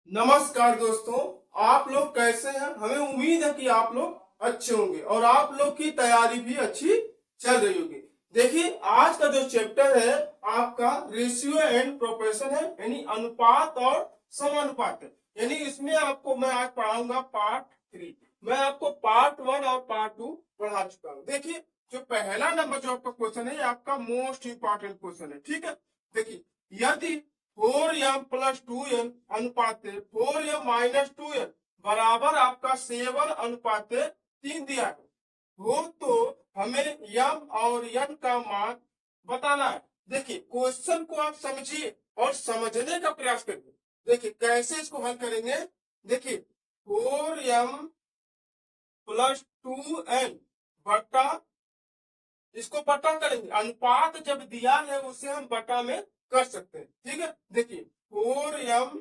नमस्कार दोस्तों, आप लोग कैसे हैं। हमें उम्मीद है कि आप लोग अच्छे होंगे और आप लोग की तैयारी भी अच्छी चल रही होगी। देखिए, आज का जो चैप्टर है आपका रेशियो एंड प्रोपोर्शन है, यानी अनुपात और समानुपात है। यानी इसमें आपको मैं आज पढ़ाऊंगा पार्ट 3। मैं आपको पार्ट 1 और पार्ट 2 पढ़ा चुका हूँ। देखिए, जो पहला नंबर जो आपका क्वेश्चन है ये आपका मोस्ट इंपॉर्टेंट क्वेश्चन है। ठीक है, देखिए, यदि 4m प्लस 2n अनुपात 4m माइनस 2n बराबर आपका 7 अनुपात 3 दिया है हो तो हमें m और n का मान बताना है। देखिए, क्वेश्चन को आप समझिए और समझने का प्रयास करिए। देखिए कैसे इसको हल करेंगे। देखिए, 4m प्लस 2n बटा, इसको बटा करेंगे। अनुपात जब दिया है उसे हम बटा में कर सकते हैं। ठीक है, देखिए 4m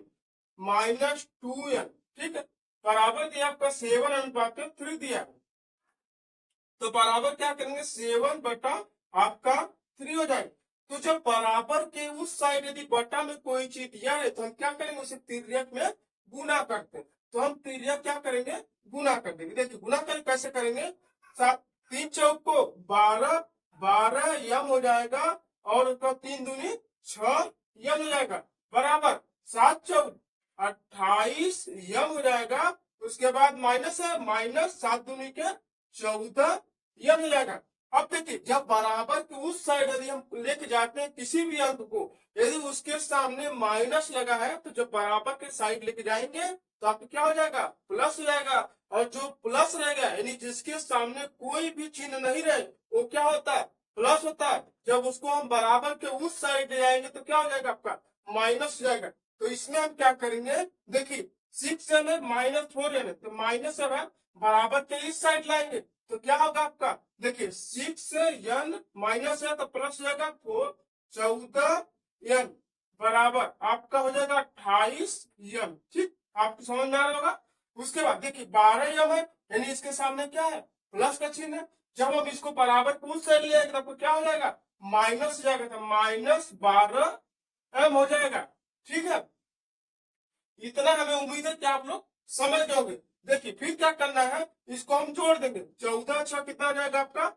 माइनस 2n, ठीक है, बराबर दिया आपका 7 अनुपात 3 दिया है। तो बराबर क्या करेंगे, 7 बटा आपका 3 हो जाएगा। तो जब बराबर के उस साइड यदि बटा में कोई चीज दिया है तो हम क्या करेंगे, उसे तिर्यक में गुना करते हैं। तो हम तिर्यक क्या करेंगे, गुना कर देंगे। देखिए गुना कर कैसे करेंगे, 3 चौक को 12, 12 यम हो जाएगा और उसका 3 दूनी 6 यम हो जाएगा, बराबर 7 चौक 28 यम हो जाएगा। उसके बाद माइनस है, माइनस 7 दूनी के 14 यम हो जाएगा। अब देखिए, जब बराबर के उस साइड यदि हम लेके जाते हैं किसी भी अंक को, यदि उसके सामने माइनस लगा है तो जब बराबर के साइड लेके जाएंगे तो आपको क्या हो जाएगा, प्लस हो जाएगा। और जो प्लस रहेगा यानी जिसके सामने कोई भी चिन्ह नहीं रहे वो क्या होता है, प्लस होता है। जब उसको हम बराबर के उस साइड ले जाएंगे तो क्या हो जाएगा, आपका माइनस हो जाएगा। तो इसमें हम क्या करेंगे, देखिए 6n है माइनस 4n है, तो माइनस है बराबर के इस साइड लाएंगे तो क्या होगा आपका, देखिए 6n माइनस है तो प्लस हो जाएगा 4, 14n बराबर आपका हो जाएगा 28n। ठीक, आपको समझ में आ रहा होगा। उसके बाद देखिए 12m है, यानी इसके सामने क्या है, प्लस का चिन्ह है। जब हम इसको बराबर पूछ से लिया तो आपको क्या हो जाएगा, माइनस हो जाएगा, तो माइनस 12m हो जाएगा। ठीक है, इतना हमें उम्मीद है कि आप लोग समझ जाओगे। देखिए फिर क्या करना है, इसको हम जोड़ देंगे। 14 6 कितना हो जाएगा आपका,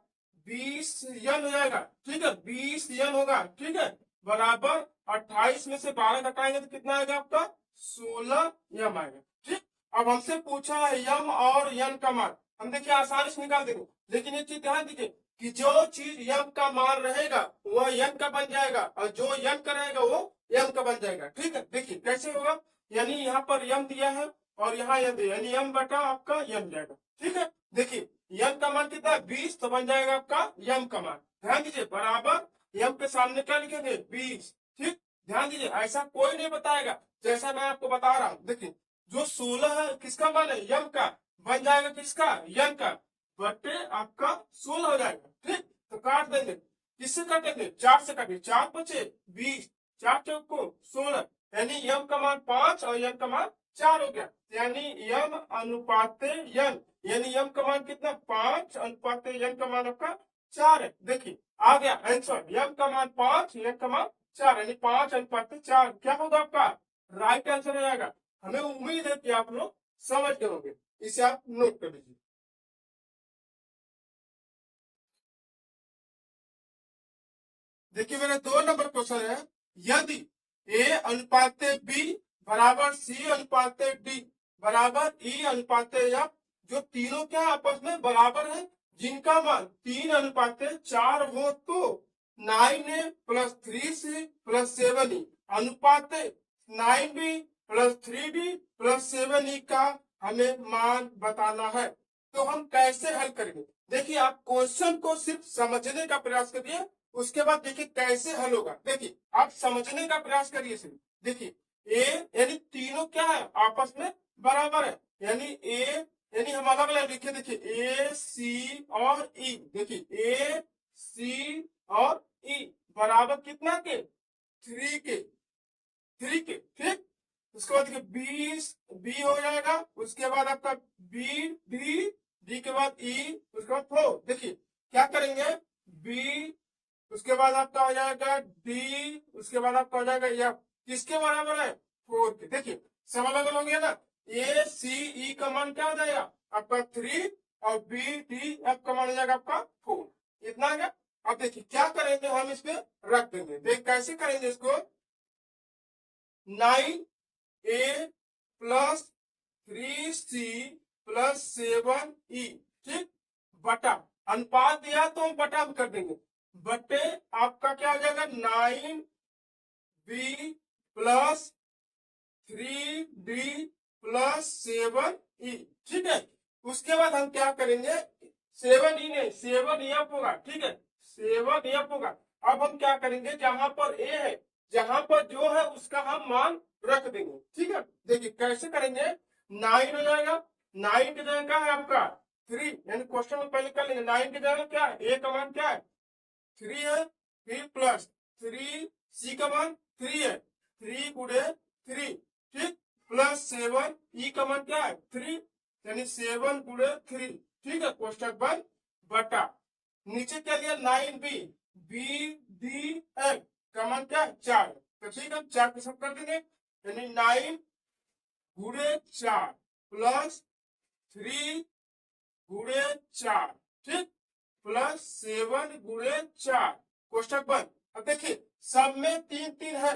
20n हो जाएगा। ठीक है, 20n होगा। ठीक है, बराबर 28 में से 12 घटाएंगे तो कितना आएगा आपका, 16m आएगा। ठीक, अब हमसे पूछा है यम और यन का मान, हम देखिए आसानी से निकाल देंगे। लेकिन एक चीज ध्यान दीजिए कि जो चीज यम का मान रहेगा वह यन का बन जाएगा और जो यन का रहेगा वो यम का बन जाएगा। ठीक है, देखिए कैसे होगा, यानी यहाँ पर यम दिया है और यहाँ यम दिया, यानी यम बटा आपका यम जाएगा। ठीक है, देखिए यम का मान कितना है, 20, तो बन जाएगा आपका यम का मान। ध्यान दीजिए बराबर यम के सामने क्या लिखेंगे, 20। ठीक, ध्यान दीजिए ऐसा कोई नहीं बताएगा जैसा मैं आपको बता रहा हूँ। देखिए जो 16 है किसका मान है, यम का, बन जाएगा किसका, यम का, बटे आपका 16 हो जाएगा। ठीक, तो काट देंगे, किससे काटेंगे, 4 से काटेंगे, 4 बचे 20, 4 चौक को 16, यानी यम का मान 5 और यम का मान 4 हो गया। यानी यम अनुपात यन, यानी यम का मान कितना, 5 अनुपात यन का मान आपका 4 है। देखिए आ गया आंसर, यम का मान 5, यन का मान 4, यानी 5 अनुपात 4 क्या होगा आपका, राइट आंसर हो जाएगा। हमें उम्मीद है कि आप लोग समझ गए होंगे, इसे आप नोट कर लीजिए। देखिए मेरा 2 नंबर क्वेश्चन है, यदि ए अनुपात बी बराबर सी अनुपात डी बराबर ई अनुपात एफ, जो तीनों क्या आपस में बराबर है, जिनका मान 3:4 हो तो 9a plus 3c plus 7e अनुपात 9b plus 3d plus 7e का हमें मान बताना है। तो हम कैसे हल करेंगे, देखिए आप क्वेश्चन को सिर्फ समझने का प्रयास करिए, उसके बाद देखिए कैसे हल होगा। देखिए आप समझने का प्रयास करिए सिर्फ। देखिए ए यानी तीनों क्या है, आपस में बराबर है, यानी ए यानी हम अलग अलग लिखे। देखिए ए सी और ई, देखिए ए सी और ई बराबर कितना के, 3 के, 3 के। ठीक, उसके बाद देखिए बी हो जाएगा, उसके बाद आपका बी डी, डी के बाद ई, उसके बाद 4। देखिए क्या करेंगे, बी, उसके बाद आपका हो जाएगा डी, उसके बाद आपका हो जाएगा एफ, किसके बराबर है, 4 के। देखिए सब अलग अलग हो गया ना। ए सी ई का मान क्या हो जाएगा आपका 3 और बी डी एफ का मान हो जाएगा आपका 4। इतना आ गया। अब देखिए क्या करेंगे हम इस पे रख देंगे। देख कैसे करेंगे इसको। 9a plus 3c plus 7e, ठीक, बटा अनुपात दिया तो हम बटा भी कर देंगे। बटे आपका क्या हो जाएगा 9b plus 3d plus 7e, ठीक है। उसके बाद हम क्या करेंगे 7e नहीं 7f होगा, ठीक है 7f होगा। अब हम क्या करेंगे जहां पर a है जहां पर जो है उसका हम मान रख देंगे, ठीक है। देखिए कैसे करेंगे 9 हो जाएगा 9 की जगह क्या है आपका 3, यानी क्वेश्चन में पहले कर लेंगे 9 की जगह क्या है a का मान क्या है 3 है, फिर प्लस 3 c का मान 3 है 3 गुणे 3, ठीक, प्लस 7 e का मान क्या है 3, यानी 7 गुणे 3, ठीक है क्वेश्चन बन बटा नीचे क्या दिया 9b बी डी एफ का मान क्या है 4, तो ठीक है 4 को सब कर देंगे, यानी 9 गुणे 4 प्लस 3 गुणे 4, ठीक, प्लस 7 गुणे 4 क्वेश्चन बन। अब देखिए सब में 3 3 है,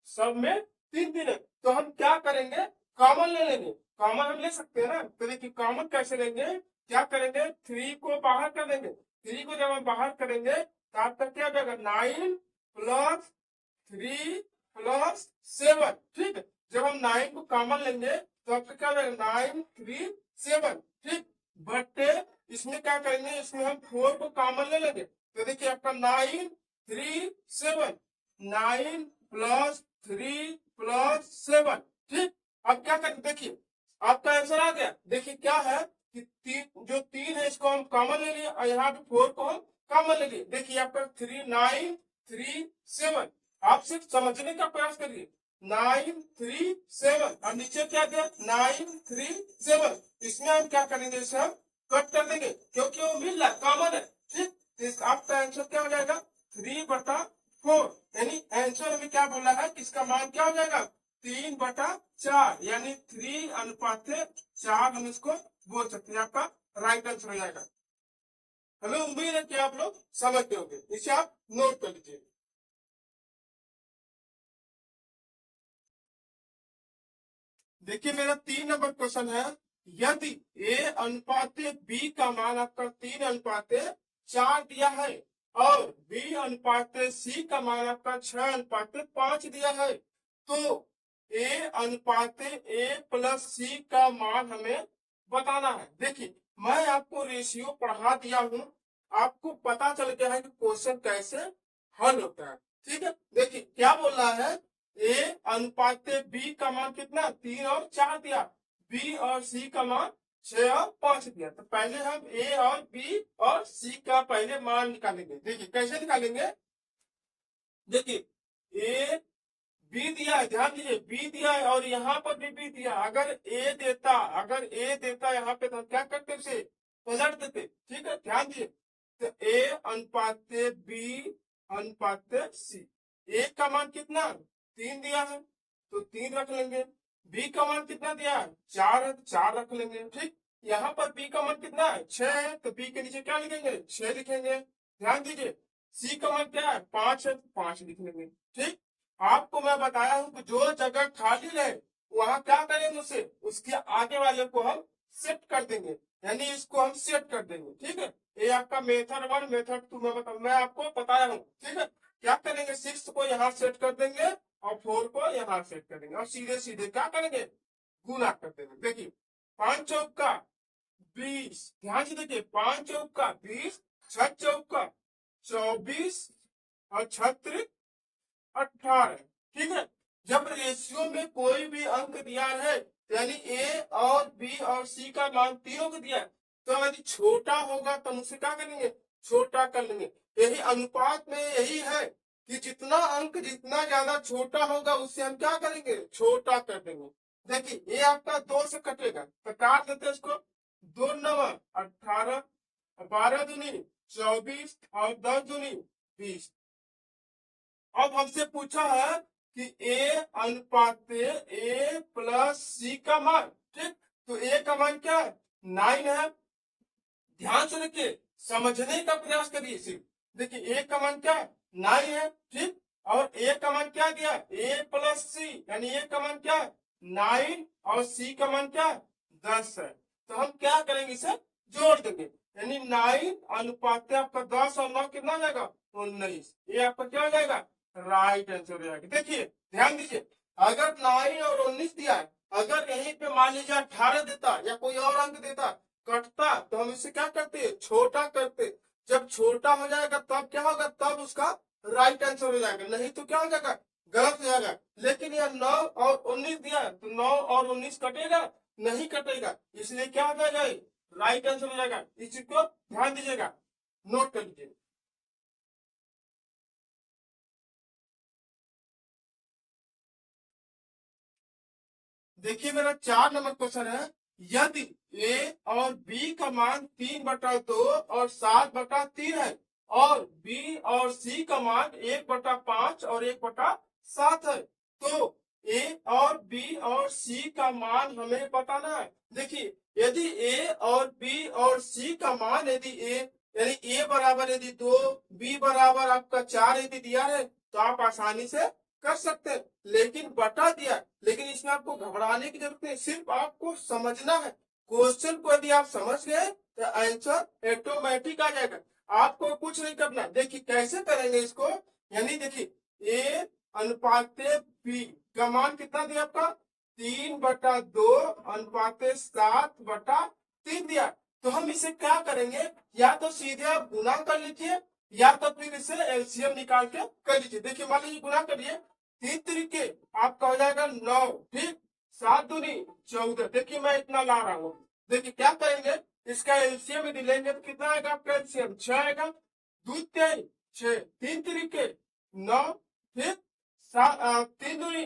सब में 3 3 है, तो हम क्या करेंगे कॉमन ले लेंगे। कॉमन हम ले सकते हैं ना, तो देखिए कॉमन कैसे लेंगे, क्या करेंगे 3 को बाहर कर देंगे। 3 को जब हम बाहर करेंगे तो आपका क्या हो जाएगा 9 प्लस 3 प्लस 7, ठीक है। जब हम 9 को कॉमन लेंगे तो आपका क्या हो जाएगा 9 3 7, ठीक, बटे इसमें क्या करेंगे इसमें हम 4 को कॉमन ले लेंगे, तो देखिए आपका 9 3 7 9 प्लस 3 प्लस 7, ठीक। अब क्या करें देखिए आपका आंसर आ गया। देखिए क्या है कि जो 3 है इसको हम कॉमन ले लिए और यहाँ पे 4 को हम कॉमन ले लिए। देखिए आपका 3 9 3 7, आप सिर्फ समझने का प्रयास करिए 9 3 7 और नीचे क्या दिया 9 3 7, इसमें हम क्या करेंगे इसे हम कट कर देंगे क्योंकि वो मिल रहा कॉमन है, ठीक। तो आपका आंसर क्या हो जाएगा 3/4, यानी आंसर हमें क्या बोला है कि इसका मान क्या हो जाएगा 3/4, यानी 3:4 हम इसको बोल सकते हैं, आपका राइट आंसर हो जाएगा। हमें उम्मीद है कि आप लोग समझ गए होंगे, इसे आप नोट कर लीजिए। देखिए मेरा 3 नंबर क्वेश्चन है, यदि a अनुपात b का मान आपका 3:4 दिया है और b अनुपात c का मान आपका 6:5 दिया है, तो a अनुपात a प्लस c का मान हमें बताना है। देखिए मैं आपको रेशियो पढ़ा दिया हूं, आपको पता चल गया है कि क्वेश्चन कैसे हल होता है, ठीक है। देखिए क्या बोल रहा है ए अनुपात बी का मान कितना 3 और 4 दिया, बी और सी का मान 6 और 5 दिया, तो पहले हम ए और बी और सी का पहले मान निकालेंगे। देखिए कैसे निकालेंगे, देखिए ए बी दिया है, ध्यान दीजिए बी दिया है और यहाँ पर भी बी दिया। अगर ए देता यहाँ पे तो हम क्या करते उसे पलट देते, ठीक है ध्यान दीजिए। तो ए अनुपात बी अनुपात सी, ए का मान कितना 3 दिया है तो 3 रख लेंगे, बी का मान कितना दिया है 4 है तो 4 रख लेंगे, ठीक। यहाँ पर बी का मान कितना है 6 है तो बी के नीचे क्या लिखेंगे 6 लिखेंगे। ध्यान दीजिए सी का मान क्या है 5 है तो 5 लिख लेंगे, ठीक। आपको मैं बताया हूं कि जो जगह खाली रहे वहां क्या करेंगे उसे उसके आगे वाले को हम शिफ्ट कर देंगे, यानी इसको हम सेट कर देंगे, ठीक है। ये आपका मेथड 1 मेथड 2 मैं आपको बताया हूँ, ठीक है। क्या करेंगे 6 को यहाँ सेट कर देंगे और 4 को यहाँ सेट कर देंगे और सीधे सीधे क्या करेंगे गुना कर देंगे। देखिए 5 चौका 20, ध्यान से देखिए 5 चौका 20, 6 चौका 24 और 6 18, ठीक है। जब रेशियो में कोई भी अंक दिया है यानी ए और बी और सी का मान तीनों को दिया है, तो यदि छोटा होगा तो हम उसे क्या करेंगे छोटा कर लेंगे। यही अनुपात में यही है कि जितना अंक जितना ज्यादा छोटा होगा उससे हम क्या करेंगे छोटा कर देंगे। देखिए ये आपका 2 से कटेगा तो काट देते इसको, 2 9 18, 12 दूनी 24 और 10 दूनी 20। अब हमसे पूछा है कि ए अनुपात ए प्लस सी का मान, ठीक। तो ए का मान क्या है, 9 है। ध्यान से देखिए, समझने का प्रयास करिए सिर्फ। देखिए ए का मान क्या है, 9 है, ठीक। और ए का मान क्या दिया, ए प्लस सी, यानी ए का मान क्या है 9 और सी का मान क्या है 10 है। तो हम क्या करेंगे, इसे जोड़ देंगे, यानी 9 अनुपात आपका 10 और 9 कितना हो जाएगा 19। ये आपका क्या हो जाएगा, राइट आंसर हो जाएगा। देखिए ध्यान दीजिए, अगर 9 और 19 दिया है, अगर यहीं पे मान लीजिए 18 देता या कोई और अंक देता कटता, तो हम इसे क्या करते, छोटा करते। जब छोटा हो जाएगा तब क्या होगा, तब उसका राइट आंसर हो जाएगा, नहीं तो क्या हो जाएगा, गलत हो जाएगा। लेकिन यह 9 और 19 दिया है, तो 9 और 19 कटेगा, नहीं कटेगा, इसलिए क्या हो जाएगा, राइट आंसर हो जाएगा। इस चीज को ध्यान दीजिएगा, नोट कर लीजिए। देखिए मेरा 4 नंबर क्वेश्चन है, यदि ए और बी का मान 3/2 और 7/3 है, और बी और सी का मान 1/5 और 1/7 है, तो ए और बी और सी का मान हमें बताना है। देखिए यदि ए और बी और सी का मान, यदि ए यानी ए बराबर यदि 2, बी बराबर आपका 4 यदि दिया है, तो आप आसानी से कर सकते हैं। लेकिन बटा दिया, लेकिन इसमें आपको घबराने की जरूरत नहीं, सिर्फ आपको समझना है। क्वेश्चन को यदि आप समझ गए तो आंसर ऑटोमेटिक आ जाएगा, आपको कुछ नहीं करना। देखिए कैसे करेंगे इसको, यानी देखिए ए अनुपात बी का मान कितना दिया आपका 3/2 अनुपात 7/3 दिया। तो हम इसे क्या करेंगे, या तो सीधे आप गुना कर लीजिए, या तो फिर इसे एलसीएम निकाल के कर लीजिए। देखिए मान लीजिए गुना करिए, 3 तरीके आपका हो जाएगा 9, ठीक। 7 दूनी 14। देखिए मैं इतना ला रहा हूँ। देखिए क्या करेंगे, इसका एलसीएम यदि लेंगे तो कितना आएगा आपका एलसीएम, 6 आएगा। 2 3 6, 3 तरीके 9, ठीक। 3 दूनी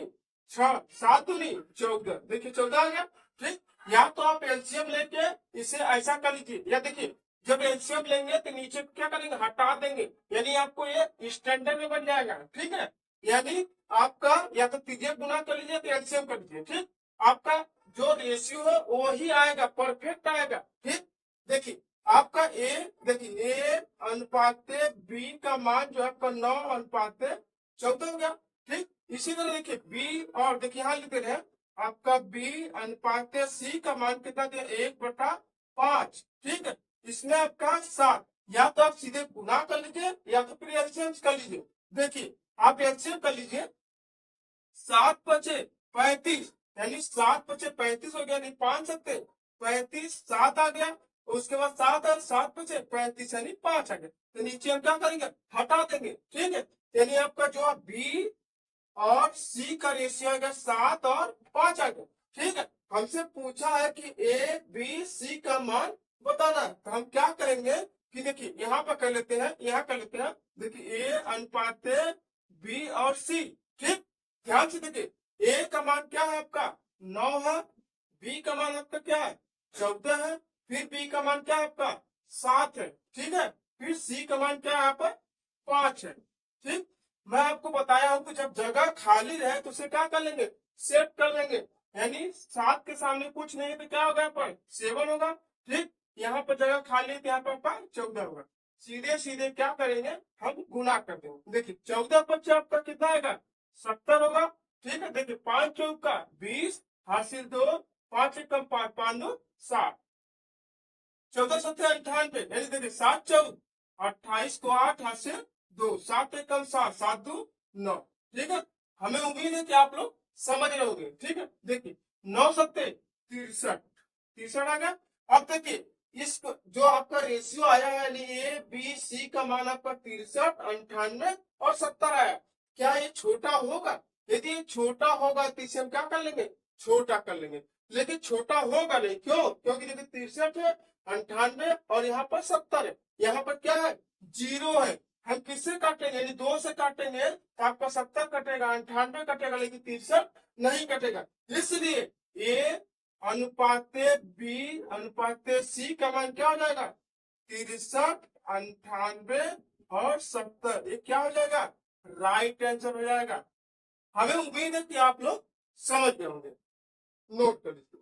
6, 7 दूनी 14। देखिए 14 आ गया, ठीक। या तो आप एलसीएम लेके इसे ऐसा कर लीजिए, या देखिए जब एलसीएम लेंगे तो नीचे क्या करेंगे, हटा देंगे, यानी आपको ये स्टैंडर्ड में बन जाएगा, ठीक है। यानी आपका या तो त्रिज्या गुना कर लीजिए तो एलसीएम कर लीजिए, ठीक। आपका जो रेशियो है वही आएगा, परफेक्ट आएगा, ठीक। देखिए आपका ए, देखिए ए अनुपात बी का मान जो है आपका 9/14 हो गया, ठीक। इसी तरह देखिए बी, और देखिए यहाँ लिख रहे हैं आपका बी अनुपात सी का मान कितना दिया 1/5, ठीक है। इसमें आपका 7, या तो आप सीधे गुना कर लीजिए या तो फिर एलसीएम कर लीजिए। देखिए आप एलसीएम कर लीजिए, 7×5 = 35, यानी 7×5 = 35 हो गया, नहीं 5 सकते 35, 7 आ गया। उसके बाद 7 और 7×5 = 35, यानी 5 आ गया। तो नीचे हम क्या करेंगे, हटा देंगे, ठीक है। यानी आपका जो बी और सी का रेशियो आएगा 7 और 5 आ गया, ठीक है। हमसे पूछा है कि ए बी सी का मान बताना है, तो हम क्या करेंगे कि देखिए यहाँ पर कर लेते हैं, यहाँ कर लेते हैं। देखिए ए अनुपात बी और सी, ठीक। ध्यान से देखिए ए का मान क्या है आपका 9 है, बी का मान आपका क्या है 14 है, फिर बी का मान क्या है आपका 7 है, ठीक है। फिर सी का मान क्या है यहाँ पर 5 है, ठीक। मैं आपको बताया हूं कि जब जगह खाली रहे तो उसे क्या कर लेंगे, सेट कर लेंगे। यानी 7 के सामने कुछ नहीं है तो क्या होगा, यहाँ पर 7 होगा, ठीक। यहाँ पर जगह खाली है तो यहाँ पर 14 होगा। सीधे सीधे क्या करेंगे, हम गुना कर देंगे। देखिए 14×5 आपका कितना आएगा 70 होगा, ठीक है। देखिए 5×4 = 20, हासिल 2, 5×1 = 5, 5×2 = 7, 14×7 = 98, यानी देखिए 7×4 = 28 को 8 हासिल 2, 7×1 = 7, 7×2 = 9, ठीक है। हमें उम्मीद है कि आप लोग समझ रहे होंगे, ठीक है। देखिए 9×7 = 63, 63 आ गया। अब देखिए इस जो आपका रेशियो आया है, यानी ए बी सी का मान आपका 63, 98 और 70 आया। क्या ये छोटा होगा, यदि ये छोटा होगा तो इसे हम क्या कर लेंगे, छोटा कर लेंगे। लेकिन छोटा होगा नहीं, क्यों, क्योंकि देखिए 63 है, 98 और यहाँ पर 70 है, यहाँ पर क्या है 0 है। हम किससे काटेंगे, यानी 2 से काटेंगे तो आपका 70 कटेगा, 98 कटेगा, लेकिन 63 नहीं कटेगा। इसलिए ए अनुपात बी अनुपात सी का मान क्या हो जाएगा 63, 98 और 70, ये क्या हो जाएगा, राइट आंसर हो जाएगा। हमें उम्मीद है कि आप लोग समझ गए होंगे। नोट कर लीजिए।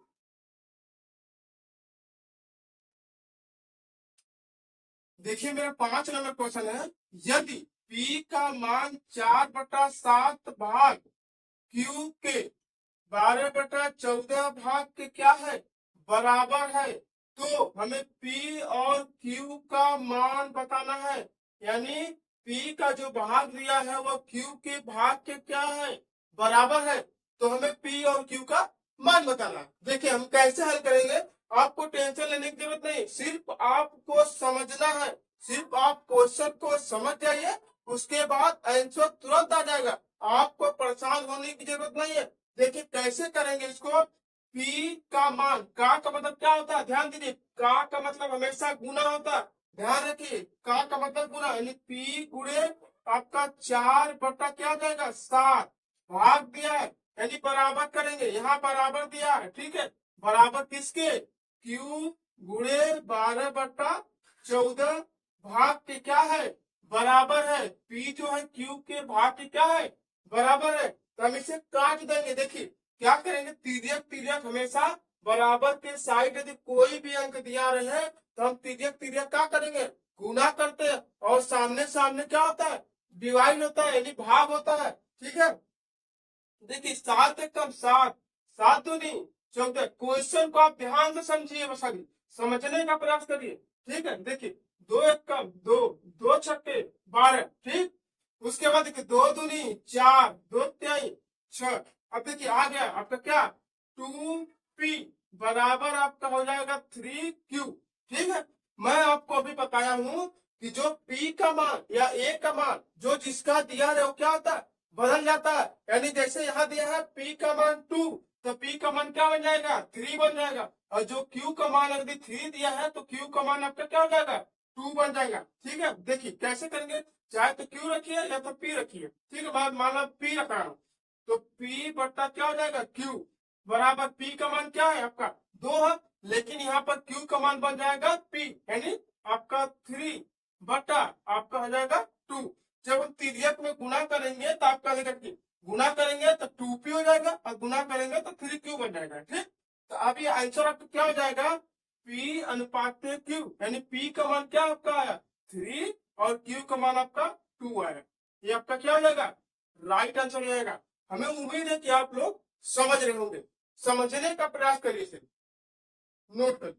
देखिए मेरा 5 नंबर क्वेश्चन है, यदि P का मान 4/7 भाग Q के 12/14 भाग के क्या है, बराबर है, तो हमें P और Q का मान बताना है। यानी P का जो भाग दिया है वो Q के भाग के क्या है, बराबर है, तो हमें P और Q का मान बताना है। देखिए हम कैसे हल करेंगे, आपको टेंशन लेने की जरूरत नहीं, सिर्फ आपको समझना है, सिर्फ आप क्वेश्चन को समझ जाइए, उसके बाद आंसर तुरंत आ जाएगा, आपको परेशान होने की जरूरत नहीं है। देखिए कैसे करेंगे इसको, पी का मान, का मतलब क्या होता है, ध्यान दीजिए, का मतलब हमेशा गुना होता है, ध्यान रखिए, का मतलब गुना, यानी पी गुणे आपका 4 बटा क्या जाएगा 7, भाग दिया है यानी बराबर करेंगे, यहाँ बराबर दिया है, ठीक है, बराबर किसके, क्यू गुणे 12/14 भाग के क्या है, बराबर है, पी जो है क्यू के भाग के क्या है, बराबर है, तो हम इसे काट देंगे। देखिए क्या करेंगे, तिर्यक तिर्यक हमेशा बराबर के साइड यदि कोई भी अंक दिया रहे तो हम तिर्यक तिर्यक क्या करेंगे, गुना करते हैं, और सामने सामने क्या होता है, डिवाइड होता है यानी भाग होता है, ठीक है। देखिए 7 एक कम 7, 7 दूनी 14, क्वेश्चन को आप ध्यान से समझिए, बस अभी समझने का प्रयास करिए, ठीक है। देखिए 2 एक कम 2, 2 छक्के 12, ठीक, उसके बाद देखिए 2 दूनी 4, 2 तिहाई 6, अब देखिए आ गया आपका क्या 2P बराबर आपका हो जाएगा 3Q, ठीक है। मैं आपको अभी बताया हूं कि जो P का मान या A का मान जो जिसका दिया है वो क्या होता है, बदल जाता है, यानी जैसे यहाँ दिया है P का मान 2, तो P का मान क्या बन जाएगा 3 बन जाएगा, और जो Q का मान अगर 3 दिया है तो Q का मान आपका क्या हो जाएगा 2 बन जाएगा, ठीक है। देखिए कैसे करेंगे, चाहे तो Q रखिए या तो P रखिए, ठीक है, मान लो P रखा हूं, तो P बट्टा क्या हो जाएगा Q बराबर, P का मान क्या है आपका 2 है, लेकिन यहाँ पर Q का मान बन जाएगा P, यानी आपका 3 बट्टा आपका हो जाएगा 2। जब हम तिर्यक में गुना करेंगे तो आपका देखिए गुना करेंगे तो 2P हो जाएगा, और गुना करेंगे तो 3Q बन जाएगा, ठीक। तो अब ये आंसर आपका क्या हो जाएगा, P अनुपात Q, यानी P का मान क्या आपका आया 3 और Q का मान आपका 2 आया, ये आपका क्या हो जाएगा, राइट आंसर हो जाएगा। हमें उम्मीद है कि आप लोग समझ रहे होंगे, समझने का प्रयास करिए, इसे नोट कर